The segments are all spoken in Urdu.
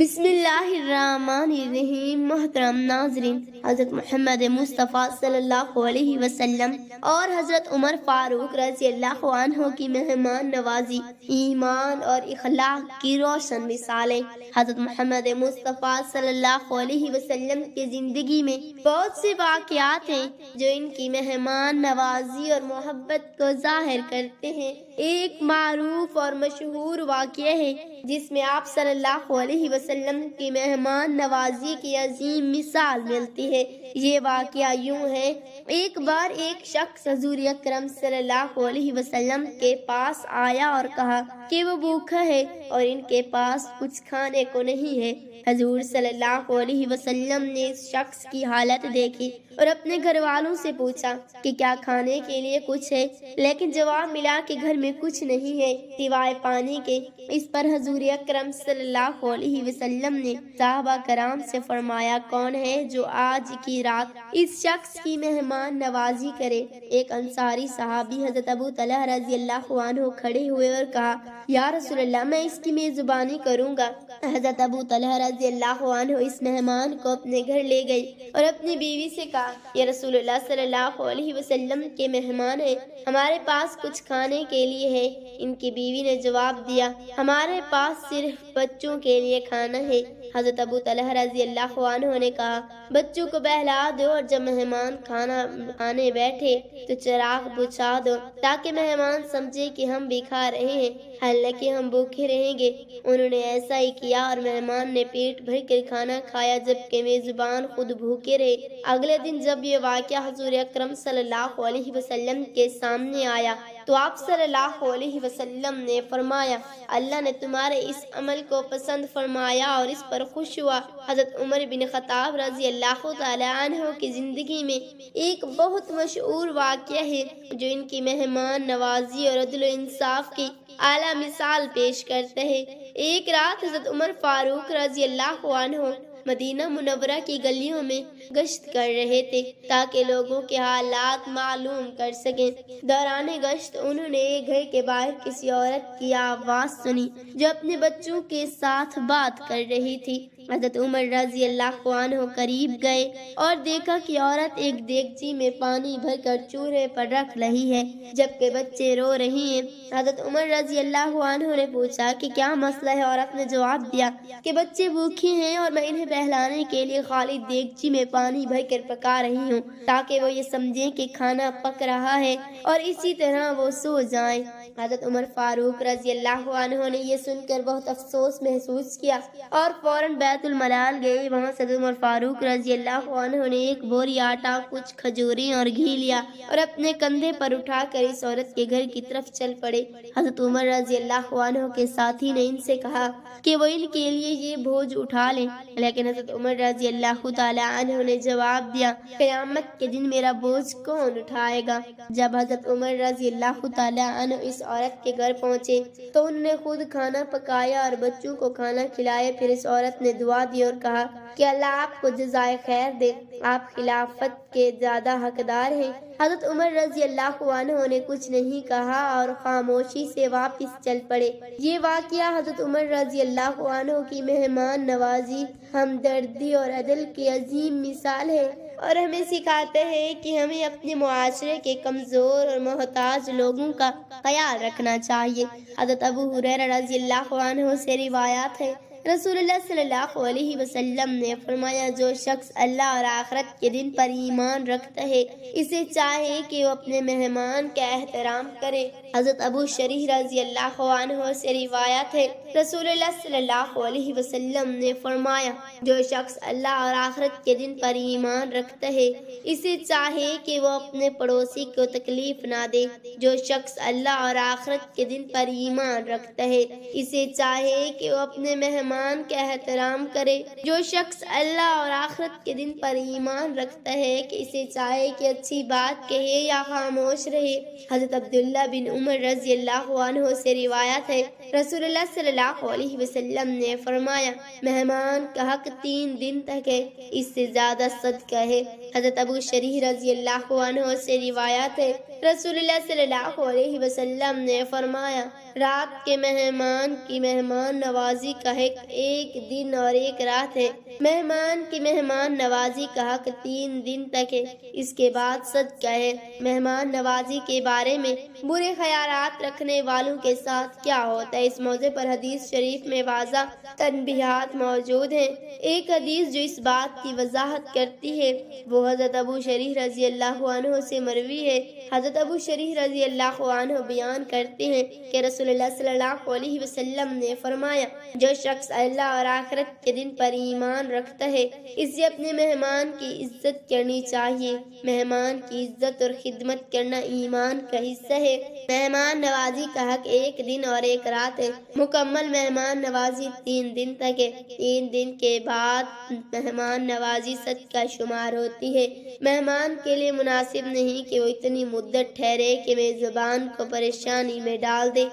بسم اللہ الرحمن الرحیم۔ محترم ناظرین، حضرت محمد مصطفیٰ صلی اللہ علیہ وسلم اور حضرت عمر فاروق رضی اللہ عنہ کی مہمان نوازی ایمان اور اخلاق کی روشن مثالیں۔ حضرت محمد مصطفیٰ صلی اللہ علیہ وسلم کی زندگی میں بہت سے واقعات ہیں جو ان کی مہمان نوازی اور محبت کو ظاہر کرتے ہیں۔ ایک معروف اور مشہور واقعہ ہے جس میں آپ صلی اللہ علیہ وسلم کی مہمان نوازی کی عظیم مثال ملتی ہے۔ یہ واقعہ یوں ہے، ایک بار ایک شخص حضور اکرم صلی اللہ علیہ وسلم کے پاس آیا اور کہا کہ وہ بھوکا ہے اور ان کے پاس کچھ کھانے کو نہیں ہے۔ حضور صلی اللہ علیہ وسلم نے اس شخص کی حالت دیکھی اور اپنے گھر والوں سے پوچھا کہ کیا کھانے کے لیے کچھ ہے، لیکن جواب ملا کہ گھر میں کچھ نہیں ہے سوائے پانی کے۔ اس پر حضور اکرم صلی اللہ علیہ وسلم نے صحابہ کرام سے فرمایا، کون ہے جو آج کی رات اس شخص کی مہمان نوازی کرے؟ ایک انصاری صحابی حضرت ابو طلحہ رضی اللہ عنہ کھڑے ہوئے اور کہا، یا رسول اللہ، میں اس کی میزبانی کروں گا۔ حضرت ابو طلحہ رضی اللہ عنہ اس مہمان کو اپنے گھر لے گئے اور اپنی بیوی سے کہا، یا رسول اللہ صلی اللہ علیہ وسلم کے مہمان ہیں، ہمارے پاس کچھ کھانے کے لیے ہے۔ ان کی بیوی نے جواب دیا، ہمارے پاس صرف بچوں کے لیے کھانا ہے۔ حضرت ابو طلحہ رضی اللہ عنہ نے کہا، بچوں کو بہلا دو اور جب مہمان کھانا کھانے بیٹھے تو چراغ بجھا دو تاکہ مہمان سمجھے کہ ہم بھی کھا رہے ہیں، حالانکہ ہم بھوکے رہیں گے۔ انہوں نے ایسا ہی کیا اور مہمان نے پیٹ بھر کر کھانا کھایا جبکہ میزبان خود بھوکے رہے۔ اگلے دن جب یہ واقعہ حضور اکرم صلی اللہ علیہ وسلم کے سامنے آیا تو آپ صلی اللہ علیہ وسلم نے فرمایا، اللہ نے تمہارے اس عمل کو پسند فرمایا اور اس پر خوش ہوا۔ حضرت عمر بن خطاب رضی اللہ تعالی عنہ کی زندگی میں ایک بہت مشہور واقعہ ہے جو ان کی مہمان نوازی اور عدل و انصاف کی اعلیٰ مثال پیش کرتا ہے۔ ایک رات حضرت عمر فاروق رضی اللہ عنہ مدینہ منورہ کی گلیوں میں گشت کر رہے تھے تاکہ لوگوں کے حالات معلوم کر سکیں۔ دوران گشت انہوں نے ایک گھر کے باہر کسی عورت کی آواز سنی جو اپنے بچوں کے ساتھ بات کر رہی تھی۔ حضرت عمر رضی اللہ عنہ قریب گئے اور دیکھا کہ عورت ایک دیگچی میں پانی بھر کر چولہے پر رکھ رہی ہے جبکہ بچے رو رہے ہیں۔ حضرت عمر رضی اللہ عنہ نے پوچھا کہ کیا مسئلہ ہے؟ عورت نے جواب دیا کہ بچے بھوکے ہیں اور میں انہیں بہلانے کے لیے خالی دیگچی میں پانی بھر کر پکا رہی ہوں تاکہ وہ یہ سمجھیں کہ کھانا پک رہا ہے اور اسی طرح وہ سو جائیں۔ حضرت عمر فاروق رضی اللہ عنہ نے یہ سن کر بہت افسوس محسوس کیا اور فوراً بیت المال گئے۔ وہاں سے حضرت عمر فاروق رضی اللہ عنہ نے ایک بوری آٹا، کچھ کھجوریں اور گھی لیا اور اپنے کندھے پر اٹھا کر اس عورت کے گھر کی طرف چل پڑے۔ حضرت عمر رضی اللہ عنہ کے ساتھی نے ان سے کہا کہ وہ ان کے لیے یہ بوجھ اٹھا لیں، لیکن حضرت عمر رضی اللہ تعالی عنہ نے جواب دیا، قیامت کے دن میرا بوجھ کون اٹھائے گا؟ جب حضرت عمر رضی اللہ تعالی عنہ اس عورت کے گھر پہنچے تو انہوں نے خود کھانا پکایا اور بچوں کو کھانا کھلایا۔ پھر اس عورت نے دعا دی اور کہا کہ اللہ آپ کو جزائے خیر دے، آپ خلافت کے زیادہ حقدار ہیں۔ حضرت عمر رضی اللہ عنہ نے کچھ نہیں کہا اور خاموشی سے واپس چل پڑے۔ یہ واقعہ حضرت عمر رضی اللہ عنہ کی مہمان نوازی، ہمدردی اور عدل کی عظیم مثال ہے اور ہمیں سکھاتے ہیں کہ ہمیں اپنے معاشرے کے کمزور اور محتاج لوگوں کا خیال رکھنا چاہیے۔ حضرت ابو ہریرہ رضی اللہ عنہ سے روایات ہے، رسول اللہ صلی اللہ علیہ وسلم نے فرمایا، جو شخص اللہ اور آخرت کے دن پر ایمان رکھتا ہے اسے چاہے کہ وہ اپنے مہمان کا احترام کرے۔ حضرت ابو شریح رضی اللہ عنہ سے روایت ہے، رسول اللہ صلی اللہ علیہ وسلم نے فرمایا، جو شخص اللہ اور آخرت کے دن پر ایمان رکھتا ہے اسے چاہے کہ وہ اپنے پڑوسی کو تکلیف نہ دے۔ جو شخص اللہ اور آخرت کے دن پر ایمان رکھتا ہے اسے چاہے کہ وہ اپنے مہمان کا احترام کرے۔ جو شخص اللہ اور آخرت کے دن پر ایمان رکھتا ہے کہ اسے چاہے کہ اچھی بات کہے یا خاموش رہے۔ حضرت عبداللہ بن عمر رضی اللہ عنہ سے روایت ہے، رسول اللہ صلی اللہ علیہ وسلم نے فرمایا مہمان کا حق 3 دن تک ہے، اس سے زیادہ صدقہ ہے۔ حضرت ابو شریح رضی اللہ عنہ سے روایت ہے رسول اللہ صلی اللہ علیہ وسلم نے فرمایا رات کے مہمان کی مہمان نوازی کا حق 1 دن اور 1 رات ہے۔ مہمان کی مہمان نوازی کا حق 3 دن تک ہے، اس کے بعد صدقہ ہے۔ مہمان نوازی کے بارے میں برے خیالات رکھنے والوں کے ساتھ کیا ہوتا ہے، اس موضوع پر حدیث شریف میں واضح تنبیہات موجود ہیں۔ ایک حدیث جو اس بات کی وضاحت کرتی ہے وہ حضرت ابو شریح رضی اللہ عنہ سے مروی ہے۔ حضرت ابو شریح رضی اللہ عنہ بیان کرتے ہیں کہ رسول اللہ صلی اللہ علیہ وسلم نے فرمایا جو شخص اللہ اور آخرت کے دن پر ایمان رکھتا ہے اسے اپنے مہمان کی عزت کرنی چاہیے۔ مہمان کی عزت اور خدمت کرنا ایمان کا حصہ ہے۔ مہمان نوازی کا حق 1 دن اور 1 رات ہے۔ مکمل مہمان نوازی 3 دن تک ہے۔ 3 دن کے بعد مہمان نوازی صدقہ شمار ہوتی ہے۔ مہمان کے لیے مناسب نہیں کہ وہ اتنی مدت ٹھہرے کہ میزبان کو پریشانی میں ڈال دے۔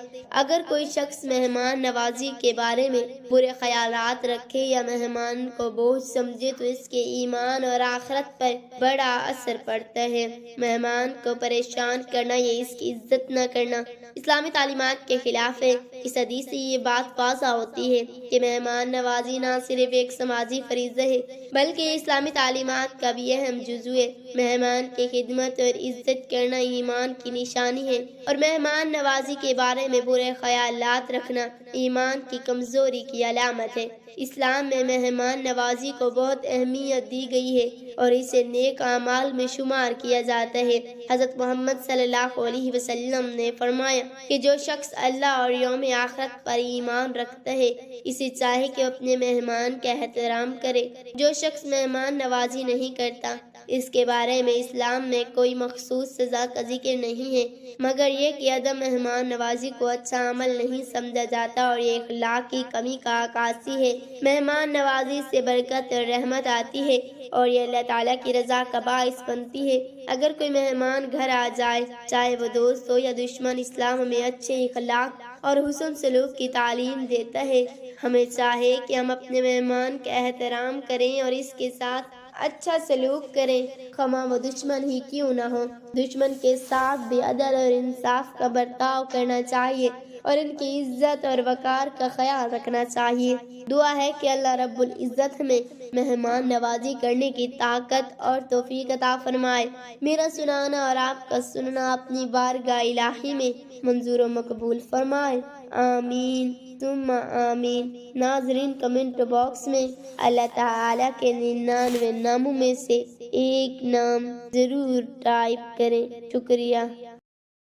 اگر کوئی شخص مہمان نوازی کے بارے میں برے خیالات رکھے یا مہمان کو بوجھ سمجھے تو اس کے ایمان اور آخرت پر بڑا اثر پڑتا ہے۔ مہمان کو پریشان کرنا یا اس کی عزت نہ کرنا اسلامی تعلیمات کے خلاف ہے۔ اس حدیث سے یہ بات واضح ہوتی ہے کہ مہمان نوازی نہ صرف ایک سماجی فریضہ ہے بلکہ اسلامی تعلیمات کا بھی اہم جزو ہے۔ مہمان کی خدمت اور عزت کرنا ایمان کی نشانی ہے اور مہمان نوازی کے بارے میں برے خیالات رکھنا ایمان کی کمزوری کی علامت ہے۔ اسلام میں مہمان نوازی کو بہت اہمیت دی گئی ہے اور اسے نیک اعمال میں شمار کیا جاتا ہے۔ حضرت محمد صلی اللہ علیہ وسلم نے فرمایا کہ جو شخص اللہ اور یوم آخرت پر ایمان رکھتا ہے اسے چاہے کہ اپنے مہمان کا احترام کرے۔ جو شخص مہمان نوازی نہیں کرتا اس کے بارے میں اسلام میں کوئی مخصوص سزا کا ذکر نہیں ہے مگر یہ کہ عدم مہمان نوازی کو اچھا عمل نہیں سمجھا جاتا اور یہ اخلاق کی کمی کا عکاسی ہے۔ مہمان نوازی سے برکت اور رحمت آتی ہے اور یہ اللہ تعالیٰ کی رضا کا باعث بنتی ہے۔ اگر کوئی مہمان گھر آ جائے چاہے وہ دوست ہو یا دشمن، اسلام میں اچھے اخلاق اور حسن سلوک کی تعلیم دیتا ہے۔ ہمیں چاہے کہ ہم اپنے مہمان کا احترام کریں اور اس کے ساتھ اچھا سلوک کریں، خواہ وہ دشمن ہی کیوں نہ ہو۔ دشمن کے ساتھ بھی عدل اور انصاف کا برتاؤ کرنا چاہیے اور ان کی عزت اور وقار کا خیال رکھنا چاہیے۔ دعا ہے کہ اللہ رب العزت ہمیں مہمان نوازی کرنے کی طاقت اور توفیق عطا فرمائے۔ میرا سنانا اور آپ کا سننا اپنی بارگاہ الہی میں منظور و مقبول فرمائے، آمین ثم آمین۔ ناظرین کمنٹ باکس میں اللہ تعالیٰ کے 99 ناموں میں سے ایک نام ضرور ٹائپ کریں۔ شکریہ۔